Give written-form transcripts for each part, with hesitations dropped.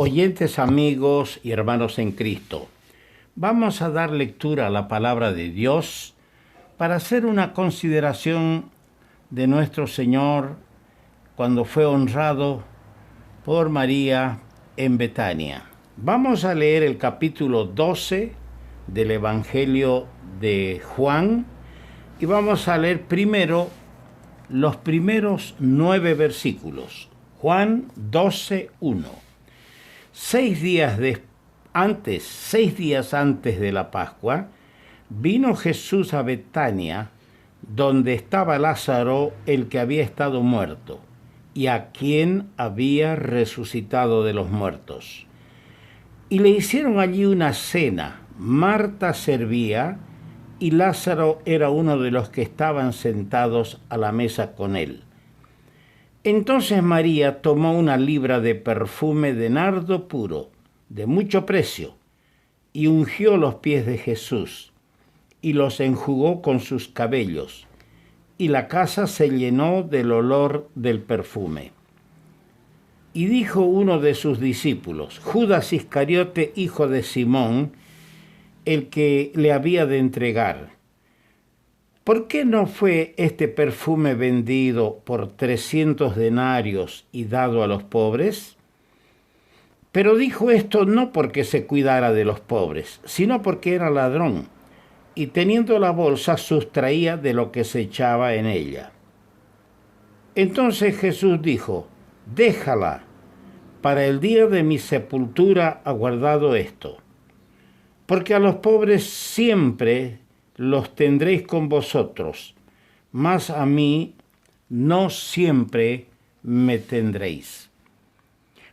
Oyentes, amigos y hermanos en Cristo, vamos a dar lectura a la palabra de Dios para hacer una consideración de nuestro Señor cuando fue honrado por María en Betania. Vamos a leer el capítulo 12 del Evangelio de Juan y vamos a leer primero los primeros 9 versículos. Juan 12:1. 6 días antes de la Pascua, vino Jesús a Betania, donde estaba Lázaro, el que había estado muerto, y a quien había resucitado de los muertos. Y le hicieron allí una cena. Marta servía, y Lázaro era uno de los que estaban sentados a la mesa con él. Entonces María tomó una libra de perfume de nardo puro, de mucho precio, y ungió los pies de Jesús, y los enjugó con sus cabellos, y la casa se llenó del olor del perfume. Y dijo uno de sus discípulos, Judas Iscariote, hijo de Simón, el que le había de entregar: ¿por qué no fue este perfume vendido por 300 denarios y dado a los pobres? Pero dijo esto no porque se cuidara de los pobres, sino porque era ladrón, y teniendo la bolsa sustraía de lo que se echaba en ella. Entonces Jesús dijo: déjala, para el día de mi sepultura ha guardado esto. Porque a los pobres siempre los tendréis con vosotros, mas a mí no siempre me tendréis.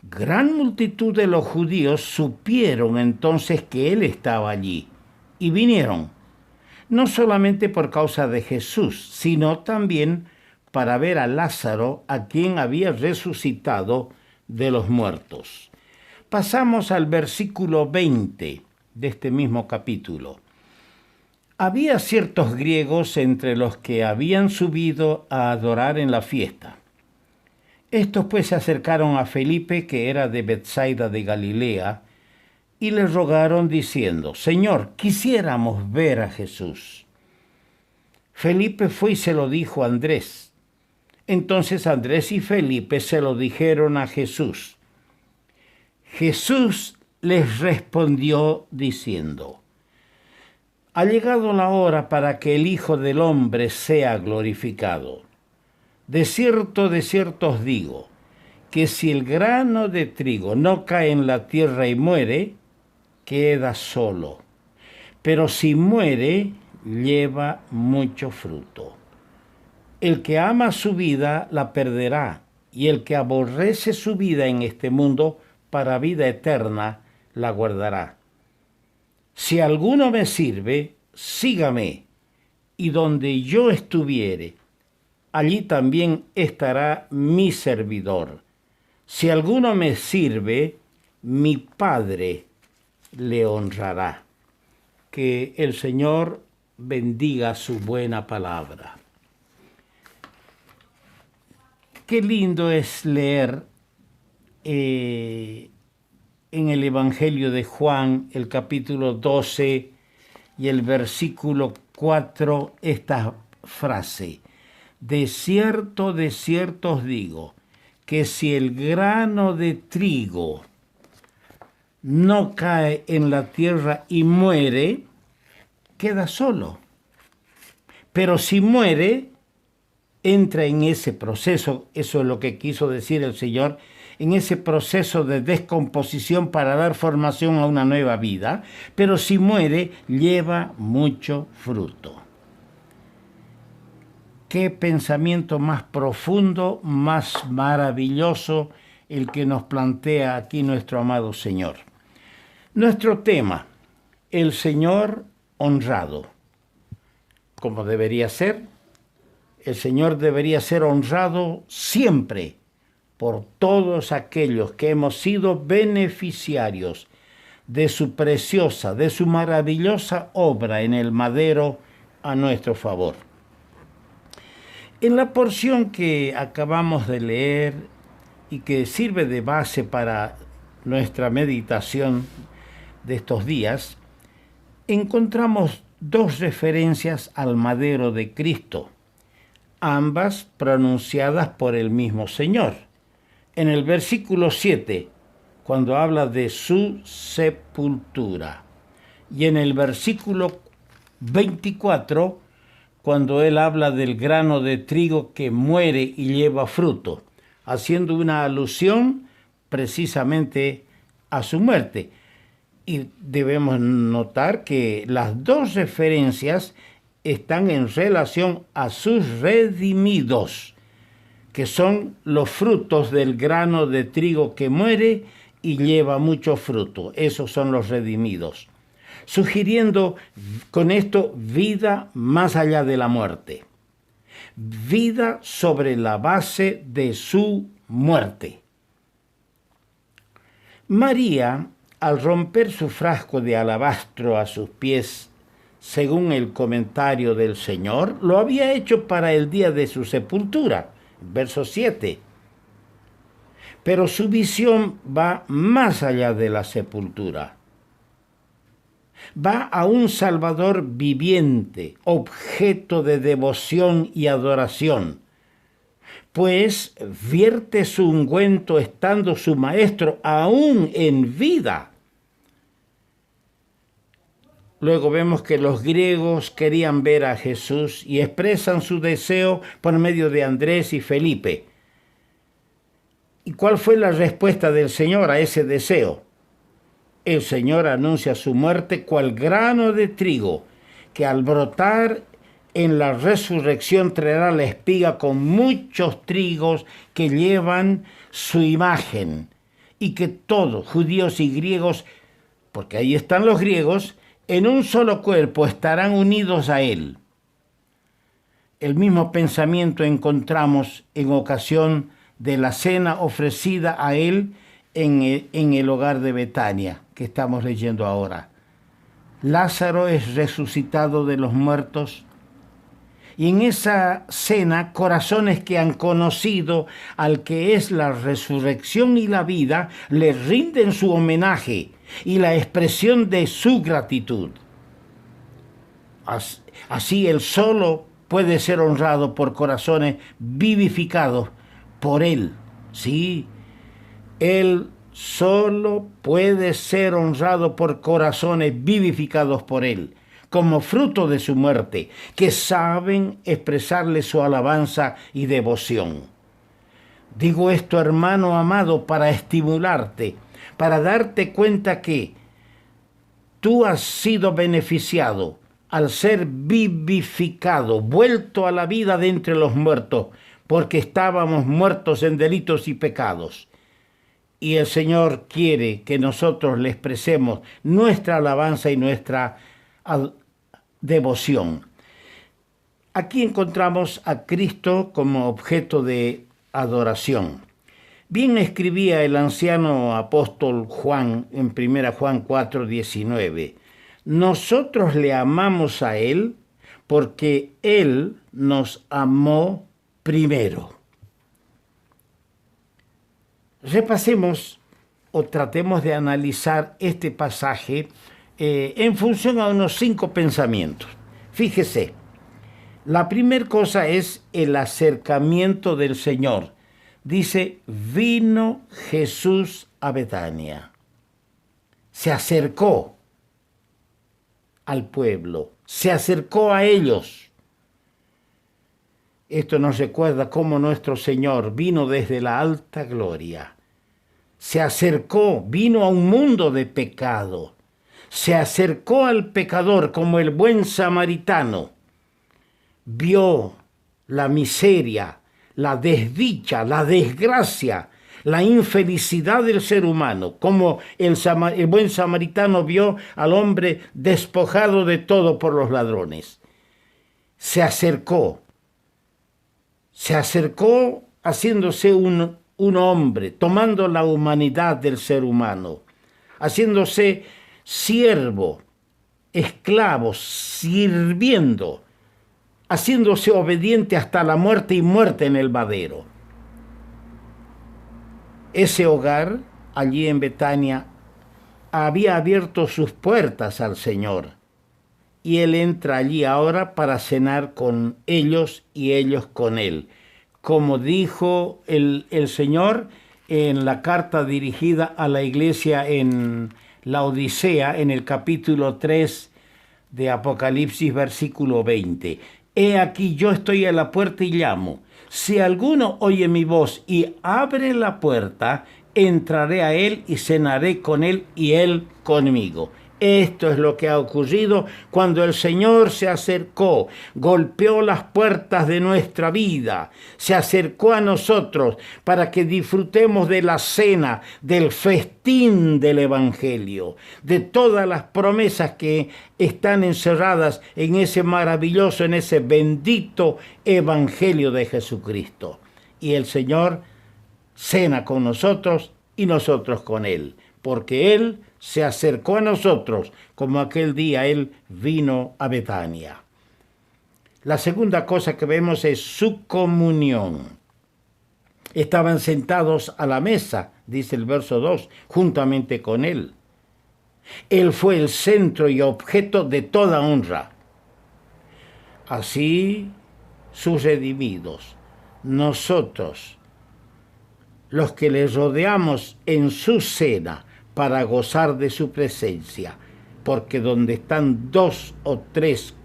Gran multitud de los judíos supieron entonces que él estaba allí, y vinieron, no solamente por causa de Jesús, sino también para ver a Lázaro, a quien había resucitado de los muertos. Pasamos al versículo 20 de este mismo capítulo. Había ciertos griegos entre los que habían subido a adorar en la fiesta. Estos pues se acercaron a Felipe, que era de Betsaida de Galilea, y le rogaron diciendo: Señor, quisiéramos ver a Jesús. Felipe fue y se lo dijo a Andrés. Entonces Andrés y Felipe se lo dijeron a Jesús. Jesús les respondió diciendo: ha llegado la hora para que el Hijo del Hombre sea glorificado. De cierto os digo, que si el grano de trigo no cae en la tierra y muere, queda solo. Pero si muere, lleva mucho fruto. El que ama su vida la perderá, y el que aborrece su vida en este mundo, para vida eterna la guardará. Si alguno me sirve, sígame, y donde yo estuviere, allí también estará mi servidor. Si alguno me sirve, mi Padre le honrará. Que el Señor bendiga su buena palabra. Qué lindo es leer en el Evangelio de Juan, el capítulo 12 y el versículo 4, esta frase: de cierto os digo, que si el grano de trigo no cae en la tierra y muere, queda solo. Pero si muere, entra en ese proceso, eso es lo que quiso decir el Señor, en ese proceso de descomposición para dar formación a una nueva vida, pero si muere, lleva mucho fruto. Qué pensamiento más profundo, más maravilloso el que nos plantea aquí nuestro amado Señor. Nuestro tema: el Señor honrado. Como debería ser, el Señor debería ser honrado siempre por todos aquellos que hemos sido beneficiarios de su preciosa, de su maravillosa obra en el madero a nuestro favor. En la porción que acabamos de leer y que sirve de base para nuestra meditación de estos días, encontramos dos referencias al madero de Cristo, ambas pronunciadas por el mismo Señor. En el versículo 7, cuando habla de su sepultura, y en el versículo 24, cuando él habla del grano de trigo que muere y lleva fruto, haciendo una alusión precisamente a su muerte. Y debemos notar que las dos referencias están en relación a sus redimidos, que son los frutos del grano de trigo que muere y lleva mucho fruto. Esos son los redimidos, sugiriendo con esto vida más allá de la muerte, vida sobre la base de su muerte. María, al romper su frasco de alabastro a sus pies, según el comentario del Señor, lo había hecho para el día de su sepultura, verso 7. Pero su visión va más allá de la sepultura. Va a un Salvador viviente, objeto de devoción y adoración, pues vierte su ungüento estando su Maestro aún en vida. Luego vemos que los griegos querían ver a Jesús y expresan su deseo por medio de Andrés y Felipe. ¿Y cuál fue la respuesta del Señor a ese deseo? El Señor anuncia su muerte cual grano de trigo, que al brotar en la resurrección traerá la espiga con muchos trigos que llevan su imagen, y que todos, judíos y griegos, porque ahí están los griegos, en un solo cuerpo estarán unidos a él. El mismo pensamiento encontramos en ocasión de la cena ofrecida a él en el hogar de Betania, que estamos leyendo ahora. Lázaro es resucitado de los muertos, y en esa cena, corazones que han conocido al que es la resurrección y la vida, le rinden su homenaje y la expresión de su gratitud. Así él solo puede ser honrado por corazones vivificados por él. Sí, él solo puede ser honrado por corazones vivificados por él, como fruto de su muerte, que saben expresarle su alabanza y devoción. Digo esto, hermano amado, para estimularte, para darte cuenta que tú has sido beneficiado al ser vivificado, vuelto a la vida de entre los muertos, porque estábamos muertos en delitos y pecados. Y el Señor quiere que nosotros le expresemos nuestra alabanza y nuestra devoción. Aquí encontramos a Cristo como objeto de adoración. Bien escribía el anciano apóstol Juan en 1 Juan 4:19. Nosotros le amamos a Él porque Él nos amó primero. Repasemos o tratemos de analizar este pasaje en función a unos 5 pensamientos. Fíjese, la primera cosa es el acercamiento del Señor. Dice, vino Jesús a Betania. Se acercó al pueblo, se acercó a ellos. Esto nos recuerda cómo nuestro Señor vino desde la alta gloria. Se acercó, vino a un mundo de pecado. Se acercó al pecador como el buen samaritano. Vio la miseria, la desdicha, la desgracia, la infelicidad del ser humano, como el buen samaritano vio al hombre despojado de todo por los ladrones. Se acercó haciéndose un hombre, tomando la humanidad del ser humano, haciéndose siervo, esclavo, sirviendo, haciéndose obediente hasta la muerte y muerte en el madero. Ese hogar allí en Betania, había abierto sus puertas al Señor. Y Él entra allí ahora para cenar con ellos y ellos con Él. Como dijo el Señor en la carta dirigida a la iglesia en la Odisea, en el capítulo 3 de Apocalipsis, versículo 20. He aquí, yo estoy a la puerta y llamo. Si alguno oye mi voz y abre la puerta, entraré a él y cenaré con él y él conmigo. Esto es lo que ha ocurrido cuando el Señor se acercó, golpeó las puertas de nuestra vida, se acercó a nosotros para que disfrutemos de la cena, del festín del Evangelio, de todas las promesas que están encerradas en ese maravilloso, en ese bendito Evangelio de Jesucristo. Y el Señor cena con nosotros y nosotros con Él, porque Él se acercó a nosotros como aquel día Él vino a Betania. La segunda cosa que vemos es su comunión. Estaban sentados a la mesa, dice el verso 2, juntamente con Él. Él fue el centro y objeto de toda honra. Así, sus redimidos, nosotros, los que le rodeamos en su cena, para gozar de su presencia, porque donde están 2 o 3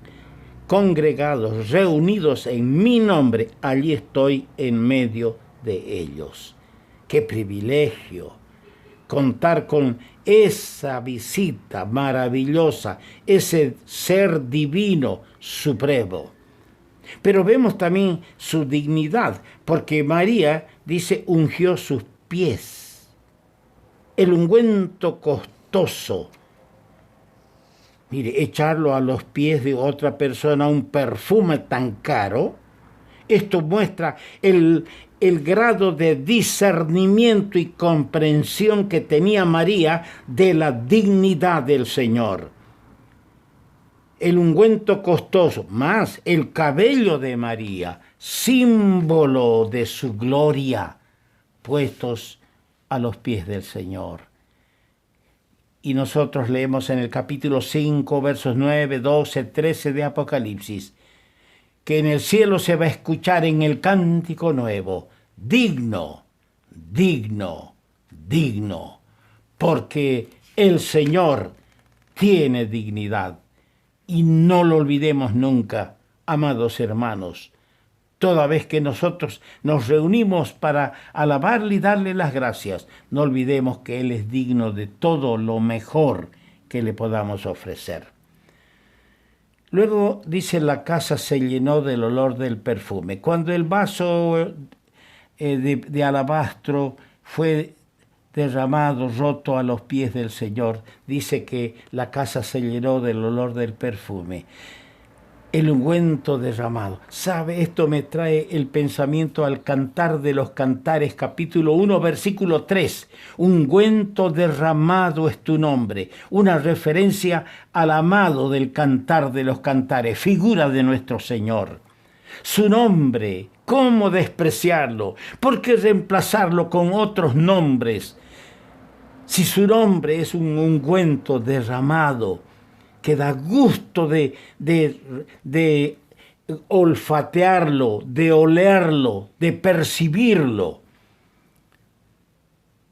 congregados, reunidos en mi nombre, allí estoy en medio de ellos. ¡Qué privilegio! Contar con esa visita maravillosa, ese ser divino supremo. Pero vemos también su dignidad, porque María, dice, ungió sus pies. El ungüento costoso, mire, echarlo a los pies de otra persona, un perfume tan caro, esto muestra el grado de discernimiento y comprensión que tenía María de la dignidad del Señor. El ungüento costoso, más el cabello de María, símbolo de su gloria, puestos a los pies del Señor. Y nosotros leemos en el capítulo 5, versos 9, 12, 13 de Apocalipsis, que en el cielo se va a escuchar en el cántico nuevo, digno, digno, digno, porque el Señor tiene dignidad. Y no lo olvidemos nunca, amados hermanos. Toda vez que nosotros nos reunimos para alabarle y darle las gracias, no olvidemos que Él es digno de todo lo mejor que le podamos ofrecer. Luego dice, la casa se llenó del olor del perfume. Cuando el vaso de alabastro fue derramado, roto a los pies del Señor, dice que la casa se llenó del olor del perfume. El ungüento derramado. ¿Sabe? Esto me trae el pensamiento al Cantar de los Cantares, capítulo 1, versículo 3. Ungüento derramado es tu nombre. Una referencia al amado del Cantar de los Cantares, figura de nuestro Señor. Su nombre, ¿cómo despreciarlo? ¿Por qué reemplazarlo con otros nombres? Si su nombre es un ungüento derramado, que da gusto de olfatearlo, de olerlo, de percibirlo.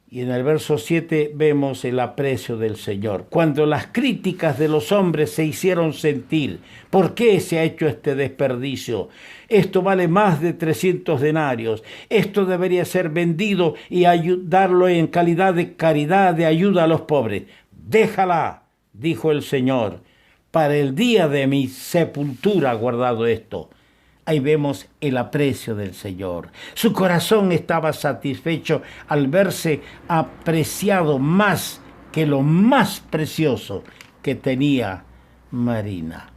Y en el verso 7 vemos el aprecio del Señor. Cuando las críticas de los hombres se hicieron sentir, ¿por qué se ha hecho este desperdicio? Esto vale más de 300 denarios. Esto debería ser vendido y darlo en calidad de caridad, de ayuda a los pobres. Déjala, dijo el Señor, para el día de mi sepultura guardado esto. Ahí vemos el aprecio del Señor. Su corazón estaba satisfecho al verse apreciado más que lo más precioso que tenía Marina.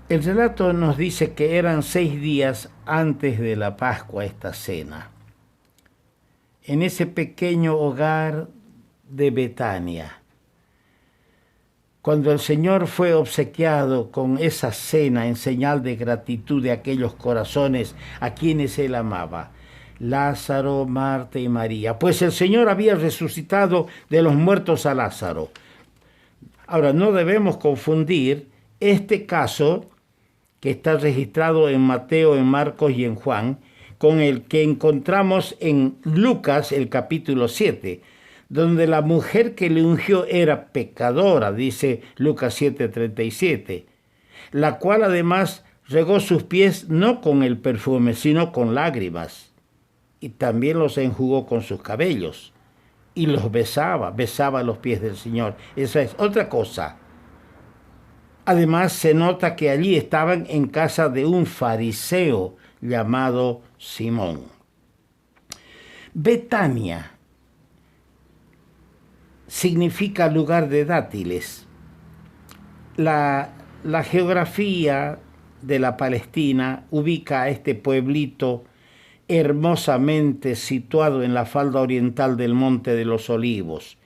El relato nos dice que eran 6 días antes de la Pascua esta cena. En ese pequeño hogar de Betania, cuando el Señor fue obsequiado con esa cena en señal de gratitud de aquellos corazones a quienes Él amaba, Lázaro, Marta y María. Pues el Señor había resucitado de los muertos a Lázaro. Ahora, no debemos confundir este caso que está registrado en Mateo, en Marcos y en Juan, con el que encontramos en Lucas, el capítulo 7, donde la mujer que le ungió era pecadora, dice Lucas 7:37, la cual además regó sus pies no con el perfume, sino con lágrimas, y también los enjugó con sus cabellos, y los besaba los pies del Señor. Esa es otra cosa. Además, se nota que allí estaban en casa de un fariseo llamado Simón. Betania significa lugar de dátiles. La geografía de la Palestina ubica a este pueblito hermosamente situado en la falda oriental del Monte de los Olivos,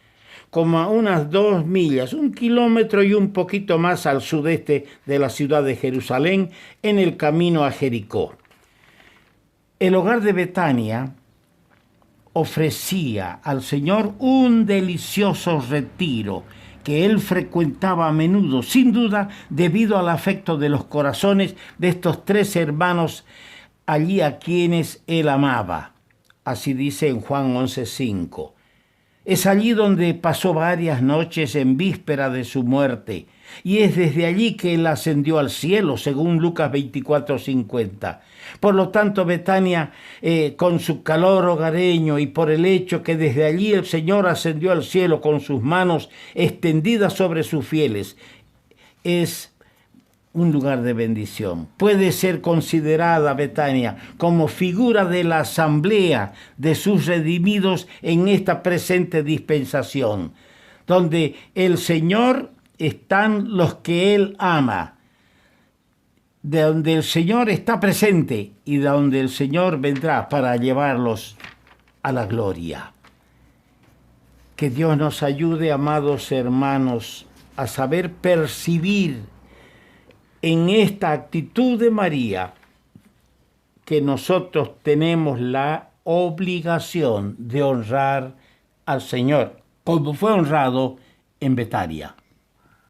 como a unas 2 millas, 1 kilómetro y un poquito más al sudeste de la ciudad de Jerusalén, en el camino a Jericó. El hogar de Betania ofrecía al Señor un delicioso retiro que él frecuentaba a menudo, sin duda debido al afecto de los corazones de estos 3 hermanos allí a quienes él amaba. Así dice en Juan 11:5. Es allí donde pasó varias noches en víspera de su muerte, y es desde allí que él ascendió al cielo, según Lucas 24:50. Por lo tanto, Betania, con su calor hogareño y por el hecho que desde allí el Señor ascendió al cielo con sus manos extendidas sobre sus fieles, es un lugar de bendición. Puede ser considerada Betania como figura de la asamblea de sus redimidos en esta presente dispensación, donde el Señor están los que Él ama, de donde el Señor está presente y de donde el Señor vendrá para llevarlos a la gloria. Que Dios nos ayude, amados hermanos, a saber percibir en esta actitud de María que nosotros tenemos la obligación de honrar al Señor, como fue honrado en Betania.